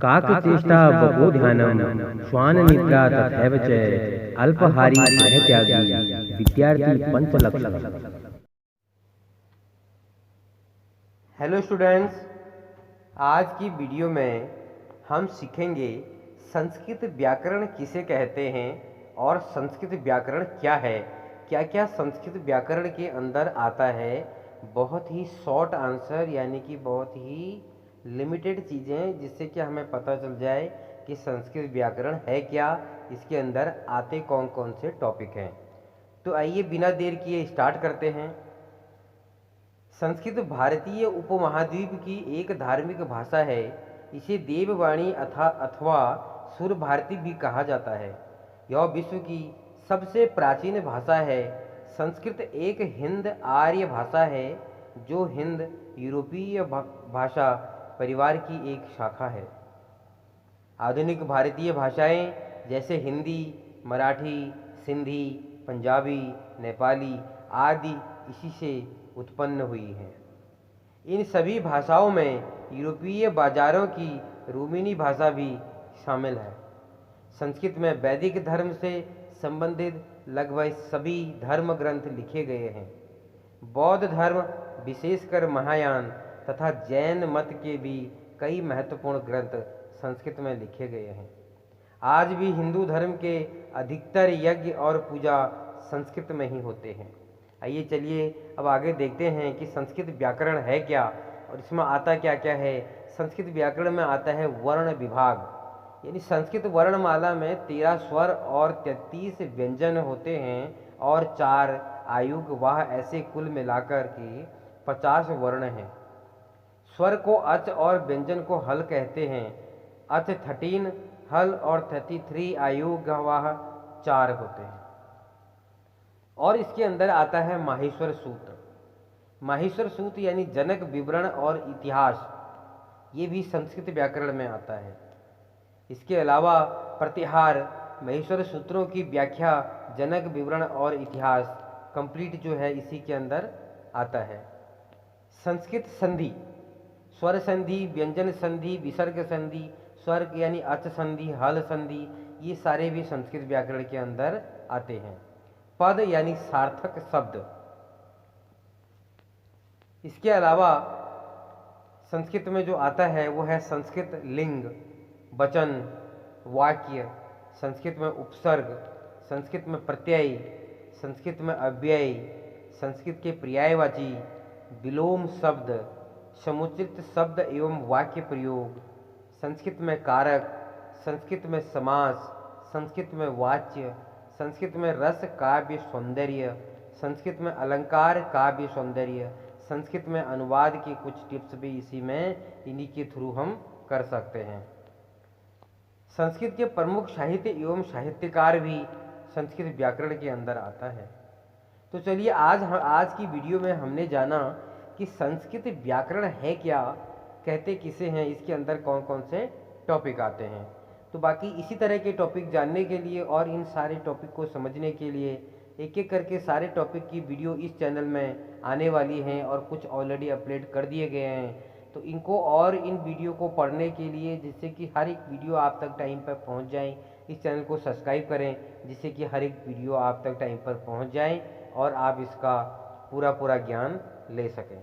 काकचेष्टा बकोध्यानम श्वाननिद्रा तथैव च अल्पाहारी गृहत्यागी विद्यार्थी पंचलक्षण। हेलो स्टूडेंट्स, आज की वीडियो में हम सीखेंगे संस्कृत व्याकरण किसे कहते हैं और संस्कृत व्याकरण क्या है, क्या क्या संस्कृत व्याकरण के अंदर आता है। बहुत ही शॉर्ट आंसर यानी कि बहुत ही लिमिटेड चीज़ें, जिससे कि हमें पता चल जाए कि संस्कृत व्याकरण है क्या, इसके अंदर आते कौन कौन से टॉपिक हैं। तो आइए बिना देर किए स्टार्ट करते हैं। संस्कृत भारतीय उपमहाद्वीप की एक धार्मिक भाषा है। इसे देववाणी अथवा सुर भारती भी कहा जाता है। यह विश्व की सबसे प्राचीन भाषा है। संस्कृत एक हिंद आर्य भाषा है जो हिंद यूरोपीय भाषा परिवार की एक शाखा है। आधुनिक भारतीय भाषाएं जैसे हिंदी, मराठी, सिंधी, पंजाबी, नेपाली आदि इसी से उत्पन्न हुई हैं। इन सभी भाषाओं में यूरोपीय बाजारों की रोमानी भाषा भी शामिल है। संस्कृत में वैदिक धर्म से संबंधित लगभग सभी धर्म ग्रंथ लिखे गए हैं। बौद्ध धर्म, विशेषकर महायान तथा जैन मत के भी कई महत्वपूर्ण ग्रंथ संस्कृत में लिखे गए हैं। आज भी हिंदू धर्म के अधिकतर यज्ञ और पूजा संस्कृत में ही होते हैं। आइए चलिए अब आगे देखते हैं कि संस्कृत व्याकरण है क्या और इसमें आता क्या क्या है। संस्कृत व्याकरण में आता है वर्ण विभाग, यानी संस्कृत वर्णमाला में 13 स्वर और 33 व्यंजन होते हैं और 4 आयुग, वाह, ऐसे कुल मिलाकर के 50 वर्ण हैं। स्वर को अच और व्यंजन को हल कहते हैं। अच 13 हल और 33 आयुग, वाह 4 होते हैं। और इसके अंदर आता है माहेश्वर सूत्र। माहेश्वर सूत्र यानी जनक विवरण और इतिहास, ये भी संस्कृत व्याकरण में आता है। इसके अलावा प्रतिहार, माहेश्वर सूत्रों की व्याख्या, जनक विवरण और इतिहास कंप्लीट जो है इसी के अंदर आता है। संस्कृत संधि, स्वर संधि, व्यंजन संधि, विसर्ग संधि, स्वर्ग यानी अच संधि, हल संधि, ये सारे भी संस्कृत व्याकरण के अंदर आते हैं। पद यानी सार्थक शब्द। इसके अलावा संस्कृत में जो आता है वो है संस्कृत लिंग, वचन, वाक्य, संस्कृत में उपसर्ग, संस्कृत में प्रत्यय, संस्कृत में अव्यय, संस्कृत के पर्यायवाची, विलोम शब्द, समुचित शब्द एवं वाक्य प्रयोग, संस्कृत में कारक, संस्कृत में समास, संस्कृत में वाच्य, संस्कृत में रस, काव्य, सौंदर्य, संस्कृत में अलंकार, काव्य, सौंदर्य, संस्कृत में अनुवाद की कुछ टिप्स भी इसी में इन्हीं के थ्रू हम कर सकते हैं। संस्कृत के प्रमुख साहित्य एवं साहित्यकार भी संस्कृत व्याकरण के अंदर आता है। तो चलिए आज की वीडियो में हमने जाना कि संस्कृत व्याकरण है क्या, कहते किसे हैं, इसके अंदर कौन कौन से टॉपिक आते हैं। तो बाकी इसी तरह के टॉपिक जानने के लिए और इन सारे टॉपिक को समझने के लिए एक एक करके सारे टॉपिक की वीडियो इस चैनल में आने वाली हैं और कुछ ऑलरेडी अपलोड कर दिए गए हैं। तो इनको और इन वीडियो को पढ़ने के लिए, जिससे कि हर एक वीडियो आप तक टाइम पर पहुंच जाए, इस चैनल को सब्सक्राइब करें, जिससे कि हर एक वीडियो आप तक टाइम पर पहुंच जाए और आप इसका पूरा ज्ञान ले सकें।